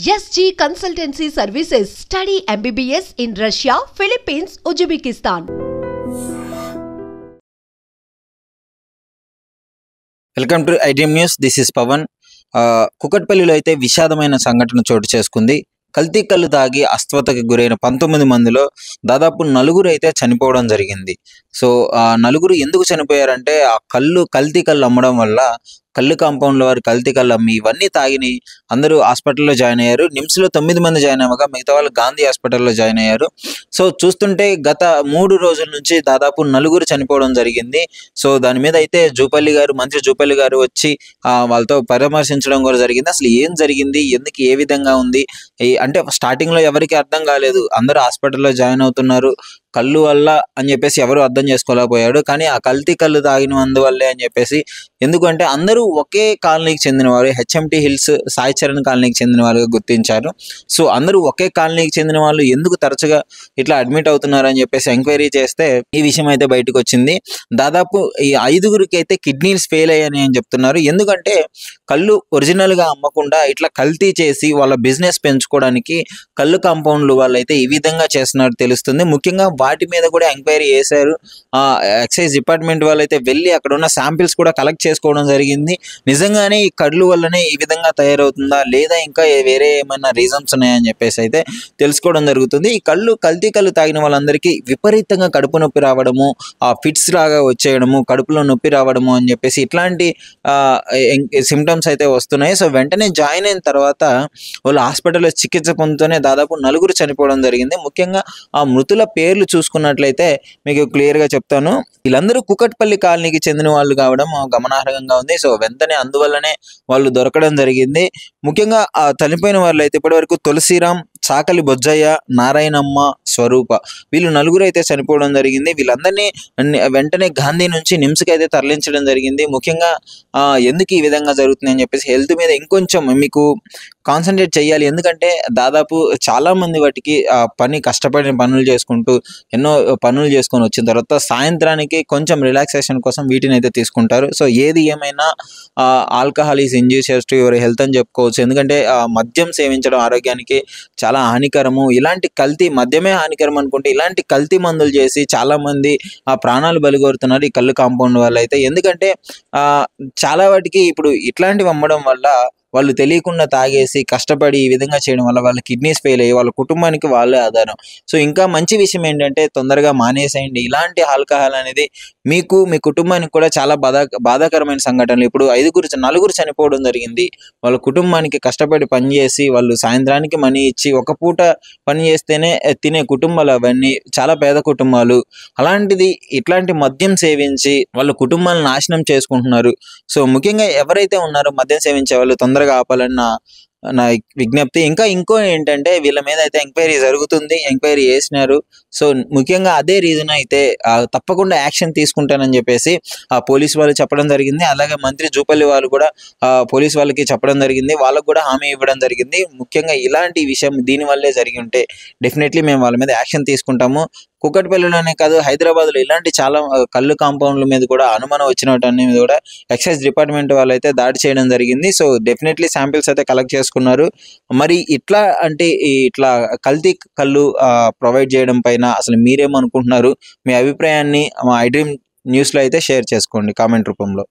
SG Consultancy Services. Study MBBS in Russia, Philippines, Uzbekistan. Welcome to iDream news. This is Pavan. కుకట్పల్లిలో అయితే విషాదమైన సంఘటన చోటు చేసుకుంది. కల్తీ కళ్ళు తాగి అస్వస్థతకి గురైన 19 మందిలో దాదాపు 4 అయితే చనిపోవడం జరిగింది. సో ఆ 4 ఎందుకు చనిపోయారంటే ఆ కల్తీ కళ్ళు అమ్మడం వల్ల కళ్ళు కాంపౌండ్ల వారు కల్తీ కళ్ళు అమ్మి ఇవన్నీ తాగిని అందరూ హాస్పిటల్లో జాయిన్ అయ్యారు. నిమ్స్లో 9 మంది జాయిన్ అవ్వగా మిగతా వాళ్ళు గాంధీ హాస్పిటల్లో జాయిన్ అయ్యారు. సో చూస్తుంటే గత 3 రోజుల నుంచి దాదాపు 4 చనిపోవడం జరిగింది. సో దాని మీద అయితే మంత్రి జూపల్లి గారు వచ్చి వాళ్ళతో పరామర్శించడం కూడా జరిగింది. అసలు ఏం జరిగింది, ఎందుకు ఏ విధంగా ఉంది అంటే స్టార్టింగ్లో ఎవరికి అర్థం కాలేదు. అందరూ హాస్పిటల్లో జాయిన్ అవుతున్నారు కళ్ళు వల్ల అని చెప్పేసి ఎవరు అర్థం చేసుకోలేకపోయాడు. కానీ ఆ కల్తీ కళ్ళు తాగిన అందువల్లే అని చెప్పేసి, ఎందుకంటే అందరూ ఒకే కాలనీకి చెందినవారు, హెచ్ఎంటీ హిల్స్ సాయి చరణ్ కాలనీకి చెందిన వారుగా గుర్తించారు. సో అందరూ ఒకే కాలనీకి చెందిన వాళ్ళు ఎందుకు తరచుగా ఇట్లా అడ్మిట్ అవుతున్నారు అని చెప్పేసి ఎంక్వైరీ చేస్తే ఈ విషయం అయితే బయటకు వచ్చింది. దాదాపు ఈ 5గురికి అయితే కిడ్నీస్ ఫెయిల్ అయ్యాయని అని చెప్తున్నారు. ఎందుకంటే కళ్ళు ఒరిజినల్గా అమ్మకుండా ఇట్లా కల్తీ చేసి వాళ్ళ బిజినెస్ పెంచుకోవడానికి కళ్ళు కాంపౌండ్లు వాళ్ళైతే ఈ విధంగా చేస్తున్నారు తెలుస్తుంది. ముఖ్యంగా వాటి మీద కూడా ఎంక్వైరీ చేశారు. ఎక్సైజ్ డిపార్ట్మెంట్ వాళ్ళైతే వెళ్ళి అక్కడ ఉన్న శాంపిల్స్ కూడా కలెక్ట్ చేసుకోవడం జరిగింది. నిజంగానే ఈ కళ్ళు వల్లనే ఈ విధంగా తయారవుతుందా లేదా ఇంకా వేరే ఏమైనా రీజన్స్ ఉన్నాయని చెప్పేసి అయితే తెలుసుకోవడం జరుగుతుంది. ఈ కల్తీ కళ్ళు తాగిన వాళ్ళందరికీ విపరీతంగా కడుపు నొప్పి రావడము, ఫిట్స్ లాగా వచ్చేయడము, కడుపులో నొప్పి రావడము అని చెప్పేసి ఇట్లాంటి సిమ్టమ్స్ అయితే వస్తున్నాయి. సో వెంటనే జాయిన్ అయిన తర్వాత వాళ్ళు హాస్పిటల్లో చికిత్స పొందుతూనే దాదాపు 4 చనిపోవడం జరిగింది. ముఖ్యంగా ఆ మృతుల పేర్లు చూసుకున్నట్లయితే మీకు క్లియర్గా చెప్తాను. వీళ్ళందరూ కుకట్పల్లి కాలనీకి చెందిన వాళ్ళు కావడం గమనార్హంగా ఉంది. సో వెంటనే అందువల్లనే వాళ్ళు దొరకడం జరిగింది. ముఖ్యంగా ఆ చనిపోయిన వాళ్ళు అయితే ఇప్పటివరకు తులసిరామ్, చాకలి బొజ్జయ్య, నారాయణమ్మ, స్వరూప వీళ్ళు 4 అయితే చనిపోవడం జరిగింది. వీళ్ళందరినీ వెంటనే గాంధీ నుంచి నిమ్స్కి అయితే తరలించడం జరిగింది. ముఖ్యంగా ఎందుకు ఈ విధంగా జరుగుతుంది అని చెప్పేసి హెల్త్ మీద ఇంకొంచెం మీకు కాన్సన్ట్రేట్ చేయాలి. ఎందుకంటే దాదాపు చాలా మంది వాటికి కష్టపడిన పనులు చేసుకుంటూ ఎన్నో పనులు చేసుకొని వచ్చిన తర్వాత సాయంత్రానికి కొంచెం రిలాక్సేషన్ కోసం వీటిని అయితే తీసుకుంటారు. సో ఏది ఏమైనా alcohol is injurious to your health అని చెప్పుకోవచ్చు. ఎందుకంటే మద్యం సేవించడం ఆరోగ్యానికి చాలా హానికరము. ఇలాంటి మద్యమే హానికరం అనుకుంటే ఇలాంటి కల్తీ మందులు చేసి చాలా మంది ప్రాణాలు బలిగొరుతున్నారు ఈ కళ్ళు కాంపౌండ్ వల్ల అయితే. ఎందుకంటే చాలా వాటికి ఇప్పుడు ఇట్లాంటివి అమ్మడం వల్ల వాళ్ళు తెలియకుండా తాగేసి కష్టపడి ఈ విధంగా చేయడం వల్ల వాళ్ళ కిడ్నీస్ ఫెయిల్ అయ్యి వాళ్ళ కుటుంబానికి వాళ్ళే ఆధారం. సో ఇంకా మంచి విషయం ఏంటంటే తొందరగా మానేసేయండి. ఇలాంటి ఆల్కహాల్ అనేది మీకు మీ కుటుంబానికి కూడా చాలా బాధాకరమైన సంఘటనలు. ఇప్పుడు 4 చనిపోవడం జరిగింది. వాళ్ళ కుటుంబానికి కష్టపడి పనిచేసి వాళ్ళు సాయంత్రానికి మనీ ఇచ్చి ఒక పూట పని చేస్తేనే తినే కుటుంబాలు అవన్నీ చాలా పేద కుటుంబాలు. అలాంటిది ఇట్లాంటి మద్యం సేవించి వాళ్ళ కుటుంబాలను నాశనం చేసుకుంటున్నారు. సో ముఖ్యంగా ఎవరైతే ఉన్నారో మద్యం సేవించే వాళ్ళు తొందరగా ఆపాలని నా విజ్ఞప్తి. ఇంకో ఏంటంటే వీళ్ళ మీద అయితే ఎంక్వైరీ జరుగుతుంది, ఎంక్వైరీ చేసినారు. సో ముఖ్యంగా అదే రీజన్ అయితే తప్పకుండా యాక్షన్ తీసుకుంటానని చెప్పేసి పోలీసు వాళ్ళు చెప్పడం జరిగింది. అలాగే మంత్రి జూపల్లి వాళ్ళు కూడా పోలీసు వాళ్ళకి చెప్పడం జరిగింది. వాళ్ళకు కూడా హామీ ఇవ్వడం జరిగింది. ముఖ్యంగా ఇలాంటి విషయం దీనివల్లే జరిగి ఉంటే డెఫినెట్లీ మేము వాళ్ళ మీద యాక్షన్ తీసుకుంటాము. కుకట్పల్లిలోనే కాదు హైదరాబాద్లో ఇలాంటి చాలా కళ్ళు కాంపౌండ్ల మీద కూడా అనుమానం వచ్చినట్టు మీద కూడా ఎక్సైజ్ డిపార్ట్మెంట్ వాళ్ళు అయితే దాడి చేయడం జరిగింది. సో డెఫినెట్లీ శాంపిల్స్ అయితే కలెక్ట్ చేసుకున్నారు. మరి ఇట్లా కల్తీ కళ్ళు ప్రొవైడ్ చేయడం పైన అసలు మీరేమనుకుంటున్నారు? మీ అభిప్రాయాన్ని మా ఐడ్రీమ్ న్యూస్లో అయితే షేర్ చేసుకోండి కామెంట్ రూపంలో.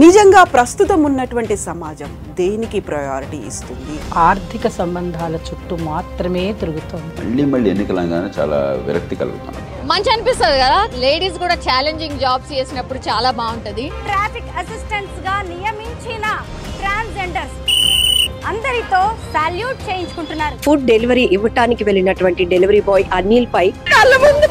నిజంగా ప్రస్తుతం ఉన్నటువంటి సమాజం దేనికి ప్రయారిటీ ఇస్తుంది? ఆర్థిక సంబంధాల చుట్టూ మాత్రమే తిరుగుతుంది. మళ్ళీ ఎన్నికలంగానే చాలా విరక్తి కలుగుతున్నాం. మంచి అనిపిస్తుంది కదా, లేడీస్ కూడా ఛాలెంజింగ్ జాబ్స్ చేసినప్పుడు చాలా బాగుంటది. ట్రాఫిక్ అసిస్టెంట్స్ గా నియమించిన ట్రాన్స్జెండర్స్ అందరితో సాల్యూట్ చేయించుకుంటున్నారు. ఫుడ్ డెలివరీ ఇవ్వటానికి వెళ్ళినటువంటి డెలివరీ బాయ్ అనిల్ పై కళ్ళ ముందు